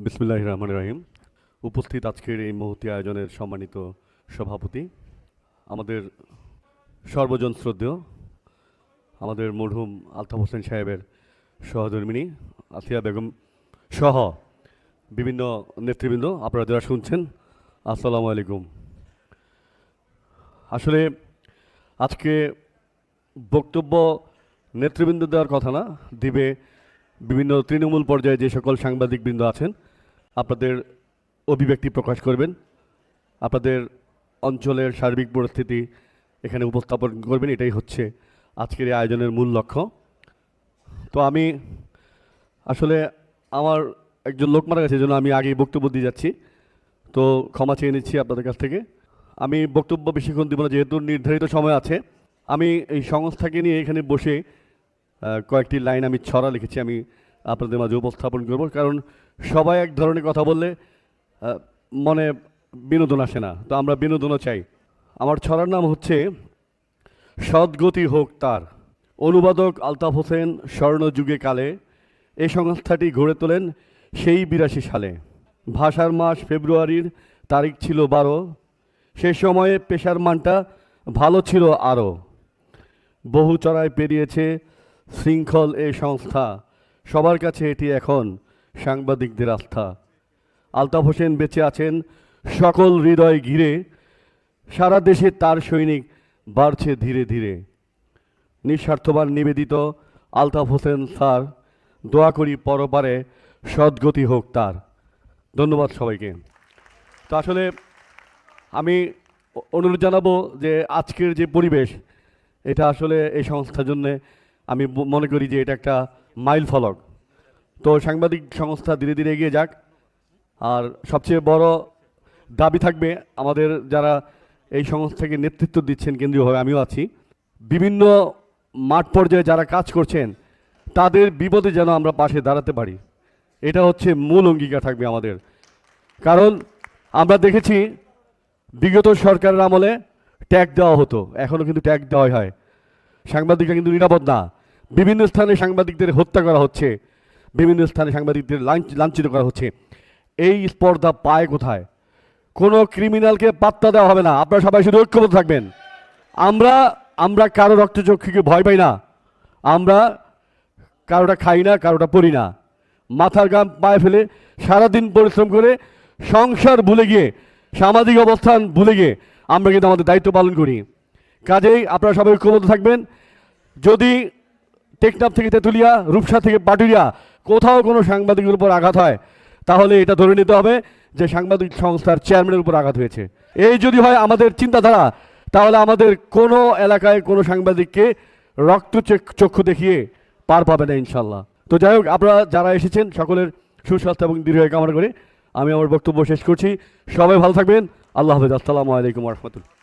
বিসমিল্লাহির রহমানির রহিম। উপস্থিত আজকের এই মহতী আয়োজনের সম্মানিত সভাপতি, আমাদের সর্বজন শ্রদ্ধেয় আমাদের মরহুম আলতাফ হোসেন সাহেবের সহধর্মিণী আসিয়া বেগম সহ বিভিন্ন নেতৃবৃন্দ, আপনারা যারা শুনছেন, আসসালামু আলাইকুম। আসলে আজকে বক্তব্য নেতৃবৃন্দ দেওয়ার কথা না, দিবে বিভিন্ন তৃণমূল পর্যায়ে যে সকল সাংবাদিকবৃন্দ আছেন, আপনাদের অভিব্যক্তি প্রকাশ করবেন, আপনাদের অঞ্চলের সার্বিক পরিস্থিতি এখানে উপস্থাপন করবেন। এটাই হচ্ছে আজকের এই আয়োজনের মূল লক্ষ্য। তো আমি আসলে আমার একজন লোক মারা গেছে, এই জন্য আমি আগেই বক্তব্য দিয়ে যাচ্ছি, তো ক্ষমা চেয়ে নিচ্ছি আপনাদের কাছ থেকে। আমি বক্তব্য বেশিক্ষণ দিব না, যেহেতু নির্ধারিত সময় আছে। আমি এই সংস্থাকে নিয়ে এখানে বসে কয়েকটি লাইন আমি ছড়া লিখেছি, আমি আপনাদের মাঝে উপস্থাপন করব। কারণ সবাই এক ধরনের কথা বললে মনে বিনোদন আসে না, তো আমরা বিনোদনও চাই। আমার ছড়ার নাম হচ্ছে সদ্গতি হোক তার। অনুবাদক আলতাফ হোসেন স্বর্ণযুগে কালে এই সংস্থাটি গড়ে তোলেন সেই 82 সালে। ভাষার মাস ফেব্রুয়ারির, তারিখ ছিল 12। সে সময়ে পেশার মানটা ভালো ছিল আরও। বহু চড়াই পেরিয়েছে শৃঙ্খল এই সংস্থা, সবার কাছে এটি এখন সাংবাদিকদের আস্থা। আলতাফ হোসেন বেঁচে আছেন সকল হৃদয় ঘিরে, সারা দেশে তার সৈনিক বাড়ছে ধীরে ধীরে। নিঃস্বার্থবান নিবেদিত আলতাফ হোসেন স্যার, দোয়া করি পরপারে সদ্গতি হোক তার। ধন্যবাদ সবাইকে। তো আসলে আমি অনুরোধ জানাবো যে আজকের যে পরিবেশ, এটা আসলে এই সংস্থার জন্যে আমি মনে করি যে এটা একটা মাইল ফলক। তো সাংবাদিক সংস্থা ধীরে ধীরে এগিয়ে যাক। আর সবচেয়ে বড় দাবি থাকবে আমাদের যারা এই সংস্থাকে নেতৃত্ব দিচ্ছেন কেন্দ্রীয়ভাবে, আমিও আছি, বিভিন্ন মাঠ পর্যায়ে যারা কাজ করছেন তাদের বিপদে যেন আমরা পাশে দাঁড়াতে পারি, এটা হচ্ছে মূল অঙ্গীকার থাকবে আমাদের। কারণ আমরা দেখেছি বিগত সরকারের আমলে ট্যাগ দেওয়া হতো, এখনও কিন্তু ট্যাগ দেওয়াই হয়। সাংবাদিকরা কিন্তু নিরাপদ না। বিভিন্ন স্থানে সাংবাদিকদের হত্যা করা হচ্ছে, বিভিন্ন স্থানে সাংবাদিকদের লাঞ্ছিত করা হচ্ছে। এই স্পর্ধা পায় কোথায়? কোনো ক্রিমিনালকে পাত্তা দেওয়া হবে না। আপনারা সবাই শুধু ঐক্যবদ্ধ থাকবেন। আমরা কারো রক্তচক্ষুকে ভয় পাই না, আমরা কারোটা খাই না, কারোটা পড়ি না। মাথার ঘাম পায়ে ফেলে সারাদিন পরিশ্রম করে সংসার ভুলে গিয়ে, সামাজিক অবস্থান ভুলে গিয়ে আমরা কিন্তু আমাদের দায়িত্ব পালন করি। কাজেই আপনারা সবাই ঐক্যবদ্ধ থাকবেন। যদি টেকনাফ থেকে তেঁতুলিয়া, রূপসা থেকে পাটুরিয়া কোথাও কোনো সাংবাদিকের উপর আঘাত হয়, তাহলে এটা ধরে নিতে হবে যে সাংবাদিক সংস্থার চেয়ারম্যানের উপর আঘাত হয়েছে। এই যদি হয় আমাদের চিন্তাধারা, তাহলে আমাদের কোনো এলাকায় কোনো সাংবাদিককে চক্ষু দেখিয়ে পার পাবে না ইনশাল্লাহ। তো যাই হোক, আপনারা যারা এসেছেন সকলের সুস্বাস্থ্য এবং দীর্ঘায়ু কামনা করে আমি আমার বক্তব্য শেষ করছি। সবাই ভালো থাকবেন। আল্লাহ হাফেজ। আসসালামু আলাইকুম ওয়া রাহমাতুল্লাহ।